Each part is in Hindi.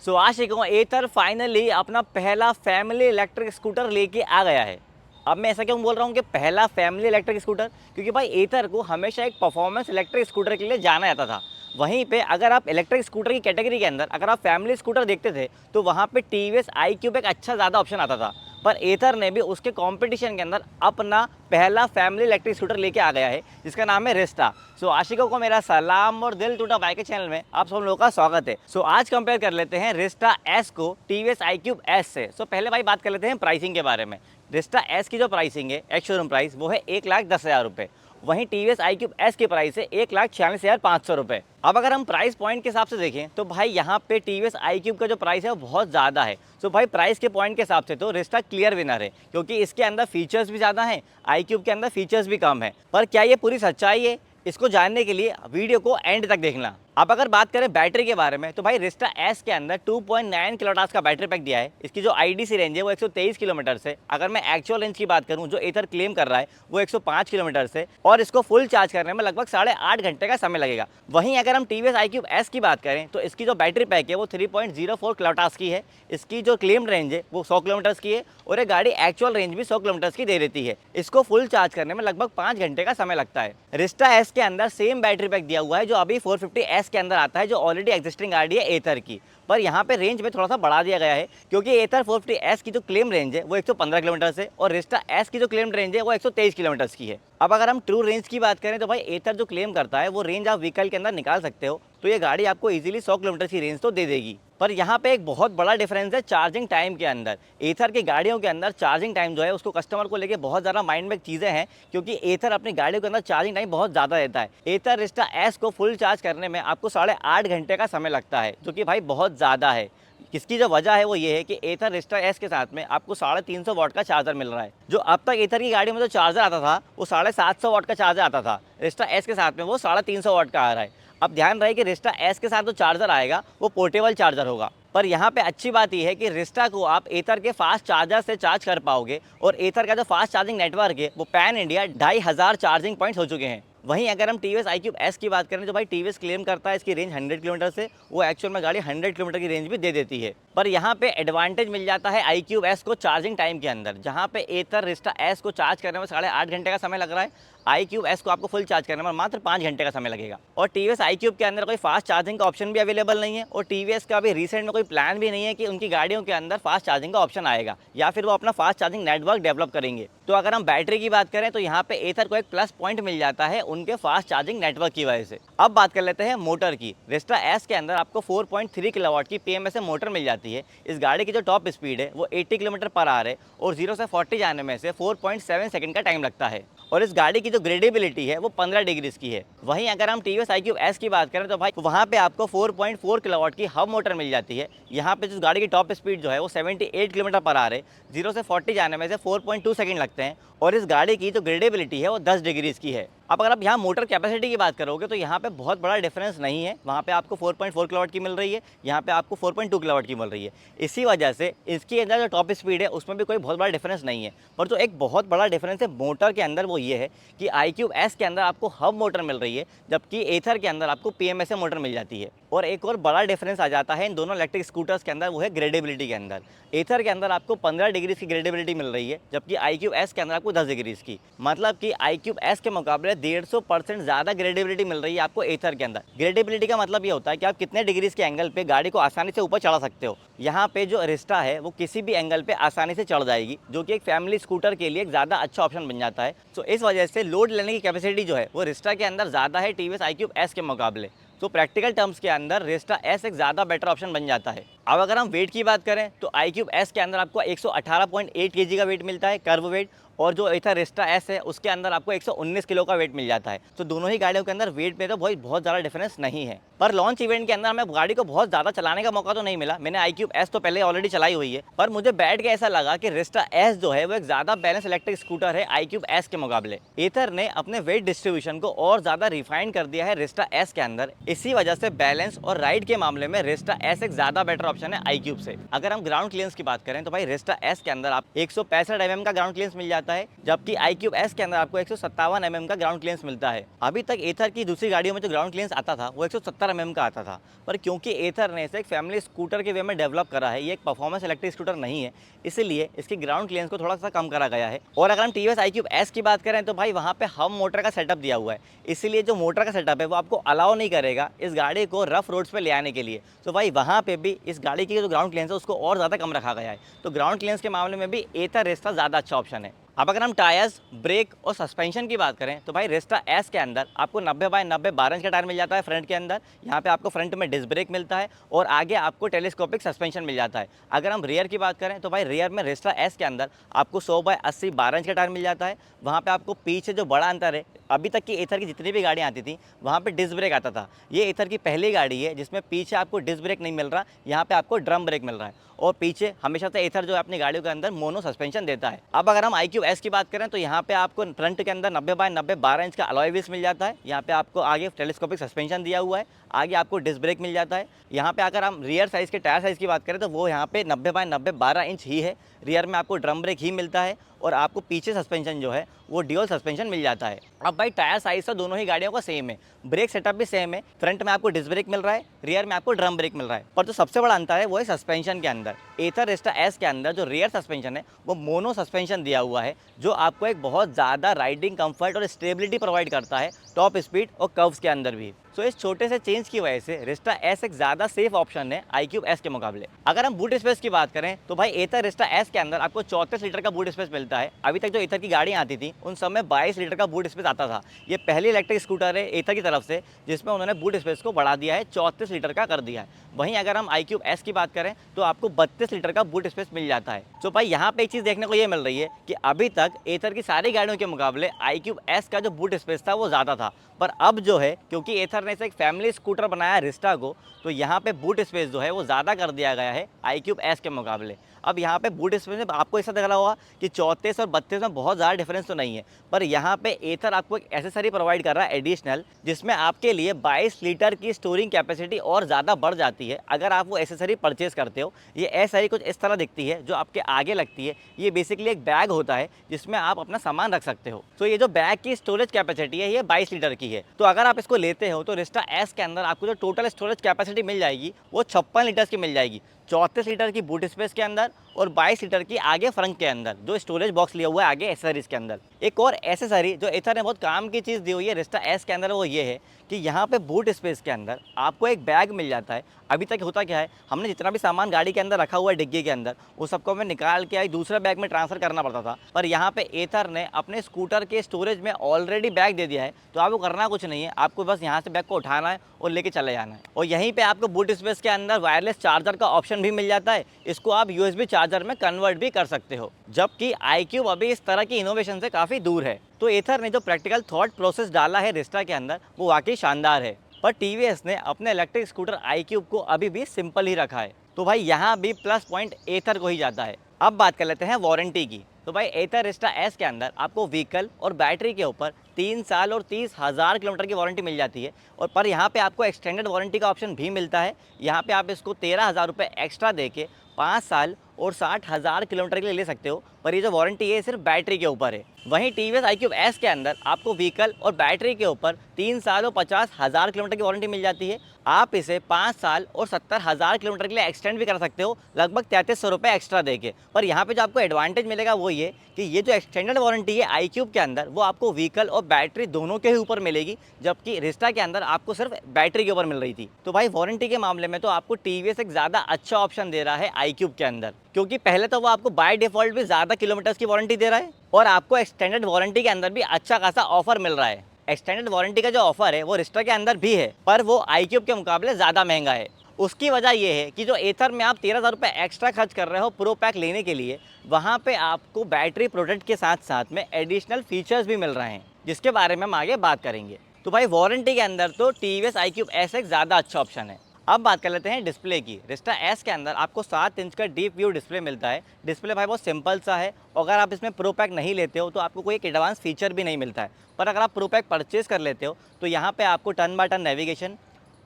सो आशिकों, एथर फाइनली अपना पहला फैमिली इलेक्ट्रिक स्कूटर लेके आ गया है। अब मैं ऐसा क्यों बोल रहा हूँ कि पहला फैमिली इलेक्ट्रिक स्कूटर, क्योंकि भाई एथर को हमेशा एक परफॉर्मेंस इलेक्ट्रिक स्कूटर के लिए जाना जाता था। वहीं पे अगर आप इलेक्ट्रिक स्कूटर की कैटेगरी के अंदर अगर आप फैमिली स्कूटर देखते थे तो वहाँ पे टीवीएस आई क्यूब एक अच्छा ज़्यादा ऑप्शन आता था। पर एथर ने भी उसके कंपटीशन के अंदर अपना पहला फैमिली इलेक्ट्रिक स्कूटर लेके आ गया है, जिसका नाम है रिस्टा। सो आशिकों को मेरा सलाम और दिल टूटा बाइक के चैनल में आप सब लोगों का स्वागत है। सो आज कंपेयर कर लेते हैं रिस्टा एस को टीवीएस आई क्यूब एस से। सो पहले भाई बात कर लेते हैं प्राइसिंग के बारे में। रिस्टा एस की जो प्राइसिंग है एक्स शोरूम प्राइस वो है 1,10,000 रुपये। वहीं टीवीएस आई क्यूब एस की प्राइस है 1,46,500 रुपये। अब अगर हम प्राइस पॉइंट के हिसाब से देखें तो भाई यहाँ पे टीवीएस आई क्यूब का जो प्राइस है वो बहुत ज़्यादा है। तो भाई प्राइस के पॉइंट के हिसाब से तो रिस्टा क्लियर विनर है, क्योंकि इसके अंदर फीचर्स भी ज़्यादा हैं, आई क्यूब के अंदर फीचर्स भी कम है। पर क्या ये पूरी सच्चाई है? इसको जानने के लिए वीडियो को एंड तक देखना। अब अगर बात करें बैटरी के बारे में तो भाई रिस्टा एस के अंदर 2.9 किलोवाट का बैटरी पैक दिया है। इसकी जो आईडीसी रेंज है वो 123 किलोमीटर से। अगर मैं एक्चुअल रेंज की बात करूं जो एथर क्लेम कर रहा है वो 105 किलोमीटर से, और इसको फुल चार्ज करने में लगभग 8.5 घंटे का समय लगेगा। वहीं अगर हम टीवीएस आई क्यूब एस की बात करें तो इसकी जो बैटरी पैक है वो 3.04 किलोवाट की है। इसकी जो क्लेम रेंज है वो 100 किलोमीटर की है, और ये गाड़ी एक्चुअल रेंज भी 100 किलोमीटर की दे देती है। इसको फुल चार्ज करने में लगभग 5 घंटे का समय लगता है। रिस्टा एस के अंदर सेम बैटरी पैक दिया हुआ है जो अभी 450 एस के अंदर आता है, जो ऑलरेडी एग्जिस्टिंग गाड़ी है एथर की। पर यहाँ पे रेंज में थोड़ा सा बढ़ा दिया गया है, क्योंकि एथर 450 एस की जो क्लेम रेंज है वो 115 किलोमीटर से, और रिस्टा एस की जो क्लेम रेंज है वो 123 किलोमीटर की है। अब अगर हम ट्रू रेंज की बात करें तो भाई एथर जो क्लेम करता है वो रेंज आप व्हीकल के अंदर निकाल सकते हो, तो ये गाड़ी आपको इजीली 100 किलोमीटर की रेंज तो दे देगी। पर यहाँ पे एक बहुत बड़ा डिफरेंस है चार्जिंग टाइम के अंदर। एथर की गाड़ियों के अंदर चार्जिंग टाइम जो है उसको कस्टमर को लेके बहुत ज़्यादा माइंड में चीज़ें हैं, क्योंकि एथर अपनी गाड़ियों के अंदर चार्जिंग टाइम बहुत ज़्यादा देता है। एथर रिस्टा एस को फुल चार्ज करने में आपको 8.5 घंटे का समय लगता है, जो कि भाई बहुत ज़्यादा है। इसकी जो वजह है वो ये है कि एथर रिस्टा एस के साथ में आपको 350 वाट का चार्जर मिल रहा है। जो अब तक एथर की गाड़ी में जो चार्जर आता था वो 750 वाट का चार्जर आता था, रिस्टा एस के साथ में वो 350 वाट का आ रहा है। अब ध्यान रहे कि रिस्टा एस के साथ जो चार्जर आएगा वो पोर्टेबल चार्जर होगा। पर यहाँ पे अच्छी बात यह है कि रिस्टा को आप एथर के फास्ट चार्जर से चार्ज कर पाओगे, और एथर का जो फास्ट चार्जिंग नेटवर्क है वो पैन इंडिया 2,500 चार्जिंग पॉइंट्स हो चुके हैं। वहीं अगर हम टीवीएस आई क्यूब एस की बात करें तो भाई टीवीएस क्लेम करता है इसकी रेंज 100 किलोमीटर से, वो एक्चुअल में गाड़ी 100 किलोमीटर की रेंज भी दे देती है। पर यहाँ पे एडवांटेज मिल जाता है आई क्यूब एस को चार्जिंग टाइम के अंदर, जहाँ पे एथर रिस्टा एस को चार्ज करने में 8.5 घंटे का समय लग रहा है, आई क्यूब एस को आपको फुल चार्ज करने में मात्र 5 घंटे का समय लगेगा। और टीवीएस आई क्यूब के अंदर कोई फास्ट चार्जिंग का ऑप्शन भी अवेलेबल नहीं है, और टीवीएस का भी रिसेंट में कोई प्लान भी नहीं है कि उनकी गाड़ियों के अंदर फास्ट चार्जिंग का ऑप्शन आएगा, या फिर वो अपना फास्ट चार्जिंग नेटवर्क डेवलप करेंगे। तो अगर हम बैटरी की बात करें तो यहाँ पे एथर को एक प्लस पॉइंट मिल जाता है उनके फास्ट चार्जिंग नेटवर्क की वजह से। अब बात कर लेते हैं मोटर की। रिस्टा एस के अंदर आपको 4.3 किलोवाट की पीएमएस मोटर मिल जाती है। इस गाड़ी की जो टॉप स्पीड है वो 80 किलोमीटर पर आवर है, और 0 से 40 जाने में से 4.7 सेकंड का टाइम लगता है। और इस गाड़ी की जो ग्रेडेबिलिटी है वो 15 डिग्रीज की है। वहीं अगर हम टीवीएस आई क्यूब एस की बात करें तो भाई वहाँ पे आपको 4.4 किलोवाट की हब मोटर मिल जाती है। यहाँ पे जिस गाड़ी की टॉप स्पीड जो है वो 78 किलोमीटर पर आवर है, 0 से 40 जाने में से 4.2 सेकंड लगते हैं, और इस गाड़ी की जो ग्रेडेबिलिटी है वो 10 डिग्रीज की है। अब अगर आप यहाँ मोटर कैपेसिटी की बात करोगे तो यहाँ पे बहुत बड़ा डिफरेंस नहीं है। वहाँ पे आपको 4.4 किलोवाट की मिल रही है, यहाँ पे आपको 4.2 किलोवाट की मिल रही है। इसी वजह से इसके अंदर जो टॉप स्पीड है उसमें भी कोई बहुत बड़ा डिफरेंस नहीं है। पर जो एक बहुत बड़ा डिफरेंस है मोटर के अंदर वो ये है कि आई क्यूब एस के अंदर आपको हब मोटर मिल रही है, जबकि एथर के अंदर आपको पीएमएस मोटर मिल जाती है। और एक और बड़ा डिफरेंस आ जाता है इन दोनों इलेक्ट्रिक स्कूटर्स के अंदर, वो है ग्रेडेबिलिटी के अंदर। एथर के अंदर आपको 15 डिग्रीज की ग्रेडेबिलिटी मिल रही है, जबकि आई क्यूब एस के अंदर आपको 10 डिग्रीज की। मतलब कि आई क्यूब एस के मुकाबले 150% ज़्यादा ग्रेडेबिलिटी मिल रही है आपको एथर के अंदर। ग्रेडेबिलिटी का मतलब ये होता है कि आप कितने डिग्रीज के एंगल पे गाड़ी को आसानी से ऊपर चढ़ा सकते हो। यहाँ पे जो रिस्टा है वो किसी भी एंगल पे आसानी से चढ़ जाएगी, जो कि एक फैमिली स्कूटर के लिए एक ज़्यादा अच्छा ऑप्शन बन जाता है। तो इस वजह से लोड लेने की कैपेसिटी जो है वो रिस्टा के अंदर ज़्यादा है टीवीएस आई क्यूब एस के मुकाबले। तो प्रैक्टिकल टर्म्स के अंदर रिस्टा एस एक ज़्यादा बेटर ऑप्शन बन जाता है। अब अगर हम वेट की बात करें तो आई क्यूब एस के अंदर आपको 118.8 केजी का वेट मिलता है, कर्व वेट, और जो एथर रिस्टा एस है उसके अंदर आपको 119 किलो का वेट मिल जाता है। तो दोनों ही गाड़ियों के अंदर वेट में तो बहुत ज़्यादा डिफरेंस नहीं है। पर लॉन्च इवेंट के अंदर हमें गाड़ी को बहुत ज़्यादा चलाने का मौका तो नहीं मिला। मैंने आई क्यूब एस तो पहले ऑलरेडी चलाई हुई है, पर मुझे बैठ के ऐसा लगा कि रिस्टा एस जो है वो एक ज़्यादा बैलेंस इलेक्ट्रिक स्कूटर है आई क्यूब एस के मुकाबले। एथर ने अपने वेट डिस्ट्रीब्यूशन को और ज़्यादा रिफाइन कर दिया है रिस्टा एस के अंदर। इसी वजह से बैलेंस और राइड के मामले में रिस्टा एस एक ज़्यादा बेटर ऑप्शन है आई क्यूब से। अगर हम ग्राउंड क्लियरेंस की बात करें तो भाई रेस्टा एस के अंदर आप 165 mm का ग्राउंड क्लियरेंस मिल जाता है, जबकि आई क्यूब एस के अंदर आपको 157 mm का ग्राउंड क्लियरेंस मिलता है। अभी तक एथर की दूसरी गाड़ियों में जो ग्राउंड क्लियरेंस आता था वो 170 mm का आता था, पर क्योंकि एथर ने इसे एक फैमिली स्कूटर के वे में डेवलप करा है, ये एक परफॉर्मेंस इलेक्ट्रिक स्कूटर नहीं है, इसीलिए इसकी ग्राउंड क्लियरेंस को थोड़ा सा कम करा गया है। और अगर हम टीवीएस आई क्यूब एस की बात करें तो भाई वहाँ पे हम मोटर का सेटअप दिया हुआ है, इसीलिए जो मोटर का सेटअप है वो आपको अलाउ नहीं करेगा इस गाड़ी को रफ रोड्स पे ले आने के लिए। तो भाई वहाँ पे भी इस गाड़ी की जो ग्राउंड क्लियरेंस है उसको और ज़्यादा कम रखा गया है। तो ग्राउंड क्लियरेंस के मामले में भी एथर रेस्टा ज़्यादा अच्छा ऑप्शन है। अब अगर हम टायर्स, ब्रेक और सस्पेंशन की बात करें तो भाई रेस्टा एस के अंदर आपको 90 बाय 90 12 इंच का टायर मिल जाता है फ्रंट के अंदर। यहाँ पे आपको फ्रंट में डिस्क ब्रेक मिलता है और आगे आपको टेलीस्कोपिक सस्पेंशन मिल जाता है। अगर हम रियर की बात करें तो भाई रियर में रेस्टा एस के अंदर आपको 100 बाय 80 12 इंच का टायर मिल जाता है। वहाँ पे आपको पीछे जो बड़ा अंतर है, अभी तक की एथर की जितनी भी गाड़ियाँ आती थी वहाँ पे डिस्क ब्रेक आता था, ये एथर की पहली गाड़ी है जिसमें पीछे आपको डिस्क ब्रेक नहीं मिल रहा, यहाँ पे आपको ड्रम ब्रेक मिल रहा है। और पीछे हमेशा से एथर जो है अपनी गाड़ियों के अंदर मोनो सस्पेंशन देता है। अब अगर हम आई क्यूब एस की बात करें तो यहाँ पे आपको फ्रंट के अंदर 90 बाय 90 12 इंच का अलॉय व्हील्स मिल जाता है। यहाँ पे आपको आगे टेलीस्कोपिक सस्पेंशन दिया हुआ है, आगे आपको डिस्क ब्रेक मिल जाता है। यहाँ पे अगर हम रियर साइज़ के टायर साइज़ की बात करें तो वो यहाँ पे 90 बाय 90 12 इंच ही है। रियर में आपको ड्रम ब्रेक ही मिलता है और आपको पीछे सस्पेंशन जो है वो ड्यूल सस्पेंशन मिल जाता है। अब भाई टायर साइज़ तो दोनों ही गाड़ियों का सेम है, ब्रेक सेटअप भी सेम है। फ्रंट में आपको डिस्क ब्रेक मिल रहा है, रियर में आपको ड्रम ब्रेक मिल रहा है, पर जो सबसे बड़ा अंतर है वो है सस्पेंशन के अंदर। एथर रेस्टा एस के अंदर जो रियर सस्पेंशन है वो मोनो सस्पेंशन दिया हुआ है, जो आपको एक बहुत ज़्यादा राइडिंग कंफर्ट और स्टेबिलिटी प्रोवाइड करता है टॉप स्पीड और कर्व्स के अंदर भी। तो इस छोटे से चेंज की वजह से रेस्टा एस एक ज़्यादा सेफ ऑप्शन है आई क्यूब एस के मुकाबले। अगर हम बूट स्पेस की बात करें तो भाई एथर रेस्टा एस के अंदर आपको 34 लीटर का बूट स्पेस मिलता है। अभी तक जो एथर की गाड़ियाँ आती थी उन सब में 22 लीटर का बूट स्पेस आता था। ये पहली इलेक्ट्रिक स्कूटर है एथर की तरफ से जिसमें उन्होंने बूट स्पेस को बढ़ा दिया है, 34 लीटर का कर दिया है। वहीं अगर हम आई क्यूब एस की बात करें तो आपको 32 लीटर का बूट स्पेस मिल जाता है। तो भाई यहाँ पे एक चीज़ देखने को ये मिल रही है कि अभी तक एथर की सारी गाड़ियों के मुकाबले आई क्यूब एस का जो बूट स्पेस था वो ज़्यादा था, पर अब जो है क्योंकि एथर ने इसे एक फैमिली स्कूटर बनाया रिस्टा को, तो यहाँ पे बूट स्पेस जो है वो ज़्यादा कर दिया गया है आई क्यूब एस के मुकाबले। अब यहाँ पे बूट स्पेस में आपको ऐसा दिख रहा होगा कि 34 और 32 में बहुत ज़्यादा डिफरेंस तो नहीं है, पर यहाँ पे एथर आपको एक एसेसरी प्रोवाइड कर रहा है एडिशनल, जिसमें आपके लिए 22 लीटर की स्टोरिंग कैपेसिटी और ज़्यादा बढ़ जाती है अगर आप वो एसेसरी परचेज करते हो। ये एसेसरी कुछ इस तरह दिखती है जो आपके आगे लगती है। ये बेसिकली एक बैग होता है जिसमें आप अपना सामान रख सकते हो। तो ये जो बैग की स्टोरेज कैपेसिटी है ये 22 लीटर की है। तो अगर आप इसको लेते हो तो रेस्टा एस के अंदर आपको जो टोटल स्टोरेज कैपेसिटी मिल जाएगी वो 56 लीटर की मिल जाएगी, 34 लीटर की बूट स्पेस के अंदर और 22 लीटर की आगे फ्रंट के अंदर जो स्टोरेज बॉक्स लिया हुआ है आगे एसेसरीज के अंदर। एक और एसेसरी जो एथर ने बहुत काम की चीज़ दी हुई है रेस्टा एस के अंदर वो ये है कि यहाँ पे बूट स्पेस के अंदर आपको एक बैग मिल जाता है। अभी तक होता क्या है, हमने जितना भी सामान गाड़ी के अंदर रखा हुआ है डिग्गी के अंदर वो सबको हमें निकाल के दूसरे बैग में ट्रांसफ़र करना पड़ता था, पर यहाँ पे एथर ने अपने स्कूटर के स्टोरेज में ऑलरेडी बैग दे दिया है। तो आपको करना कुछ नहीं है, आपको बस यहाँ से बैग को उठाना है और लेके चले जाना है। और यहीं पे आपको बूट स्पेस के अंदर वायरलेस चार्जर का ऑप्शन भी मिल जाता है, इसको आप यूएसबी चार्जर में कन्वर्ट भी कर सकते हो, जबकि आई क्यूब अभी इस तरह की इनोवेशन से काफ़ी दूर है। तो एथर ने जो प्रैक्टिकल थॉट प्रोसेस डाला है रेस्टा के अंदर वो वाकई शानदार है, पर टीवीएस ने अपने इलेक्ट्रिक स्कूटर आई क्यूब को अभी भी सिंपल ही रखा है। तो भाई यहाँ भी प्लस पॉइंट एथर को ही जाता है। अब बात कर लेते हैं वारंटी की। तो भाई एथर रेस्टा एस के अंदर आपको व्हीकल और बैटरी के ऊपर 3 साल और 30,000 किलोमीटर की वारंटी मिल जाती है, और पर यहाँ पे आपको एक्सटेंडेड वारंटी का ऑप्शन भी मिलता है। यहाँ पे आप इसको 13,000 रुपये एक्स्ट्रा दे के 5 साल और 60,000 किलोमीटर के लिए ले सकते हो, पर ये जो वारंटी है सिर्फ बैटरी के ऊपर है। वहीं टीवीएस आई क्यूब एस के अंदर आपको व्हीकल और बैटरी के ऊपर 3 साल और 50,000 किलोमीटर की वारंटी मिल जाती है। आप इसे 5 साल और 70,000 किलोमीटर के लिए एक्सटेंड भी कर सकते हो, लगभग 3300 रुपये एक्स्ट्रा देके। पर यहाँ पे जो आपको एडवांटेज मिलेगा वो ये कि ये जो एक्सटेंडेड वारंटी है आई क्यूब के अंदर वो आपको व्हीकल और बैटरी दोनों के ही ऊपर मिलेगी, जबकि रेस्टा के अंदर आपको सिर्फ बैटरी के ऊपर मिल रही थी। तो भाई वारंटी के मामले में तो आपको टीवीएस एक ज़्यादा अच्छा ऑप्शन दे रहा है आई क्यूब के अंदर, क्योंकि पहले तो वो आपको बाय डिफॉल्ट भी ज़्यादा किलोमीटर्स की वारंटी दे रहा है और आपको एक्सटेंडेड वारंटी के अंदर भी अच्छा खासा ऑफर मिल रहा है। एक्सटेंडेड वारंटी का जो ऑफर है वो रेस्टा के अंदर भी है, पर वो आई क्यूब के मुकाबले ज़्यादा महंगा है। उसकी वजह ये है कि जो एथर में आप 13,000 रुपये एक्स्ट्रा खर्च कर रहे हो प्रो पैक लेने के लिए, वहाँ पे आपको बैटरी प्रोडक्ट के साथ साथ में एडिशनल फीचर्स भी मिल रहे हैं, जिसके बारे में हम आगे बात करेंगे। तो भाई वारंटी के अंदर तो टीवीएस आई क्यूब एस एक ज़्यादा अच्छा ऑप्शन है। अब बात कर लेते हैं डिस्प्ले की। रेस्टा एस के अंदर आपको 7 इंच का डीप व्यू डिस्प्ले मिलता है। डिस्प्ले भाई बहुत सिंपल सा है, और अगर आप इसमें प्रो पैक नहीं लेते हो तो आपको कोई एक एडवांस फीचर भी नहीं मिलता है। पर अगर आप प्रो पैक परचेज कर लेते हो तो यहाँ पे आपको turn by turn navigation,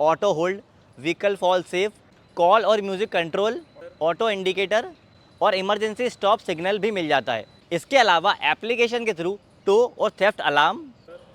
auto hold, vehicle fall safe, call और म्यूज़िक कंट्रोल, ऑटो इंडिकेटर और इमरजेंसी स्टॉप सिग्नल भी मिल जाता है। इसके अलावा एप्लीकेशन के थ्रू टो और theft alarm,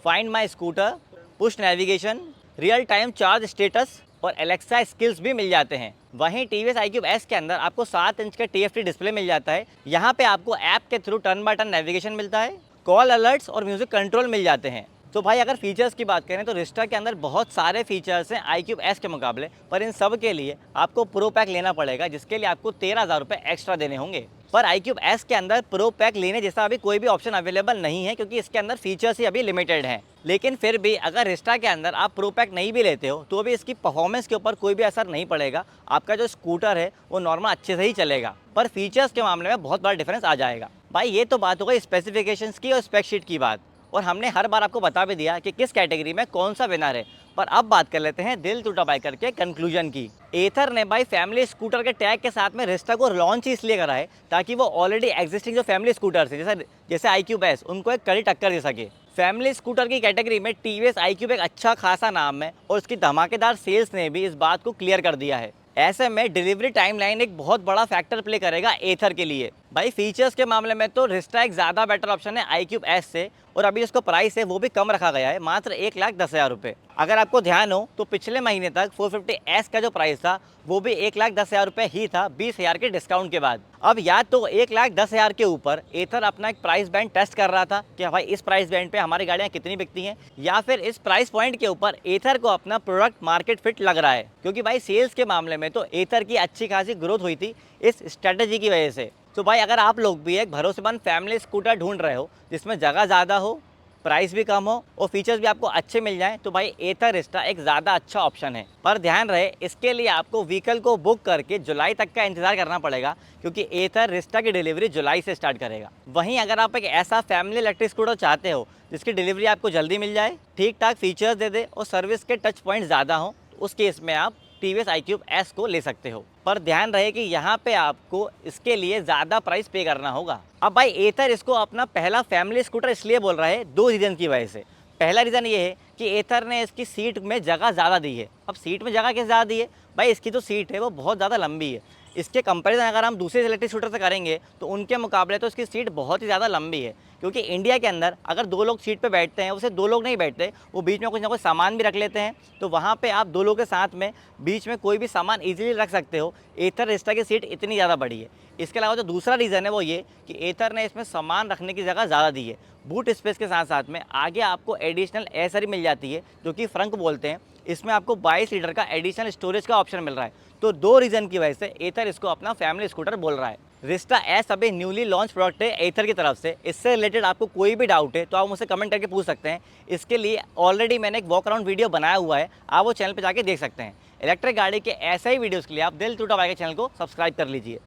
find my scooter, push navigation, real time charge status और एलेक्सा स्किल्स भी मिल जाते हैं। वहीं टीवीएस iQube S के अंदर आपको 7 इंच का TFT डिस्प्ले मिल जाता है। यहाँ पे आपको ऐप के through turn by turn navigation मिलता है, कॉल अलर्ट्स और म्यूज़िक कंट्रोल मिल जाते हैं। तो भाई अगर फीचर्स की बात करें तो रिस्टा के अंदर बहुत सारे फीचर्स हैं iQube S के मुकाबले, पर इन सब के लिए आपको प्रो पैक लेना पड़ेगा, जिसके लिए आपको 13,000 रुपये एक्स्ट्रा देने होंगे। पर iQube S के अंदर प्रो पैक लेने जैसा अभी कोई भी ऑप्शन अवेलेबल नहीं है, क्योंकि इसके अंदर फीचर्स ही अभी लिमिटेड हैं। लेकिन फिर भी अगर रिस्टा के अंदर आप प्रो पैक नहीं भी लेते हो तो भी इसकी परफॉर्मेंस के ऊपर कोई भी असर नहीं पड़ेगा। आपका जो स्कूटर है वो नॉर्मल अच्छे से ही चलेगा, पर फीचर्स के मामले में बहुत बड़ा डिफरेंस आ जाएगा। भाई ये तो बात हो गई स्पेसिफिकेशंस की और स्पेक शीट की बात, और हमने हर बार आपको बता भी दिया कि किस कैटेगरी में कौन सा विनर है। पर अब बात कर लेते हैं दिल टूटा बाइकर के कंक्लूजन की। एथर ने भाई फैमिली स्कूटर के टैग के साथ में रिस्टा को लॉन्च ही इसलिए करा है ताकि वो ऑलरेडी एग्जिस्टिंग जो फैमिली स्कूटर्स है जैसे iQube S उनको एक कड़ी टक्कर दे सके। फैमिली स्कूटर की कैटेगरी में टीवीएस iQube एक अच्छा खासा नाम है, और उसकी धमाकेदार सेल्स ने भी इस बात को क्लियर कर दिया है। ऐसे में डिलीवरी टाइमलाइन एक बहुत बड़ा फैक्टर प्ले करेगा एथर के लिए। भाई फीचर्स के मामले में तो रिस्टा एक ज़्यादा बेटर ऑप्शन है iQube S से, और अभी जिसको प्राइस है वो भी कम रखा गया है, मात्र 1,10,000 रुपये। अगर आपको ध्यान हो तो पिछले महीने तक 450S का जो प्राइस था वो भी 1,10,000 रुपये ही था, 20,000 के डिस्काउंट के बाद। अब या तो 1,10,000 के ऊपर एथर अपना एक प्राइस बैंड टेस्ट कर रहा था कि भाई इस प्राइस बैंड पे हमारी गाड़ियाँ कितनी बिकती हैं, या फिर इस प्राइस पॉइंट के ऊपर एथर को अपना प्रोडक्ट मार्केट फिट लग रहा है, क्योंकि भाई सेल्स के मामले में तो एथर की अच्छी खासी ग्रोथ हुई थी इस स्ट्रेटजी की वजह से। तो भाई अगर आप लोग भी एक भरोसेमंद फैमिली स्कूटर ढूंढ रहे हो जिसमें जगह ज़्यादा हो, प्राइस भी कम हो और फीचर्स भी आपको अच्छे मिल जाएं, तो भाई एथर रिस्टा एक ज़्यादा अच्छा ऑप्शन है। पर ध्यान रहे इसके लिए आपको व्हीकल को बुक करके जुलाई तक का इंतजार करना पड़ेगा, क्योंकि एथर रिस्टा की डिलीवरी जुलाई से स्टार्ट करेगा। वहीं अगर आप एक ऐसा फैमिली इलेक्ट्रिक स्कूटर चाहते हो जिसकी डिलीवरी आपको जल्दी मिल जाए, ठीक ठाक फीचर्स दे दे और सर्विस के टच पॉइंट ज़्यादा हो, तो उस केस में आप टीवीएस iQube S को ले सकते हो। पर ध्यान रहे कि यहाँ पे आपको इसके लिए ज़्यादा प्राइस पे करना होगा। अब भाई एथर इसको अपना पहला फैमिली स्कूटर इसलिए बोल रहा है 2 रीज़न की वजह से। पहला रीज़न ये है कि एथर ने इसकी सीट में जगह ज़्यादा दी है। अब सीट में जगह कैसे ज़्यादा दी है? भाई इसकी जो सीट है वो बहुत ज़्यादा लंबी है। इसके कंपैरिजन अगर हम दूसरे इलेक्ट्रिक स्कूटर से करेंगे तो उनके मुकाबले तो इसकी सीट बहुत ही ज़्यादा लंबी है, क्योंकि इंडिया के अंदर अगर 2 लोग सीट पे बैठते हैं, उसे 2 लोग नहीं बैठते, वो बीच में कुछ ना कुछ सामान भी रख लेते हैं, तो वहाँ पे आप 2 लोगों के साथ में बीच में कोई भी सामान ईजिली रख सकते हो। एथर रिस्टा की सीट इतनी ज़्यादा बड़ी है। इसके अलावा जो दूसरा रीज़न है वो ये कि एथर ने इसमें सामान रखने की जगह ज़्यादा दी है। बूट स्पेस के साथ साथ में आगे आपको एडिशनल एयरसरी मिल जाती है, जो कि फ्रंक बोलते हैं। इसमें आपको 22 लीटर का एडिशनल स्टोरेज का ऑप्शन मिल रहा है। तो 2 रीज़न की वजह से एथर इसको अपना फैमिली स्कूटर बोल रहा है। रिस्टा S अभी न्यूली लॉन्च प्रोडक्ट है एथर की तरफ से। इससे रिलेटेड आपको कोई भी डाउट है तो आप मुझसे कमेंट करके पूछ सकते हैं। इसके लिए ऑलरेडी मैंने एक वॉक अराउंड वीडियो बनाया हुआ है, आप वो चैनल पर जाके देख सकते हैं। इलेक्ट्रिक गाड़ी के ऐसे ही वीडियोज़ के लिए आप दिल टूटा बाइकर चैनल को सब्सक्राइब कर लीजिए।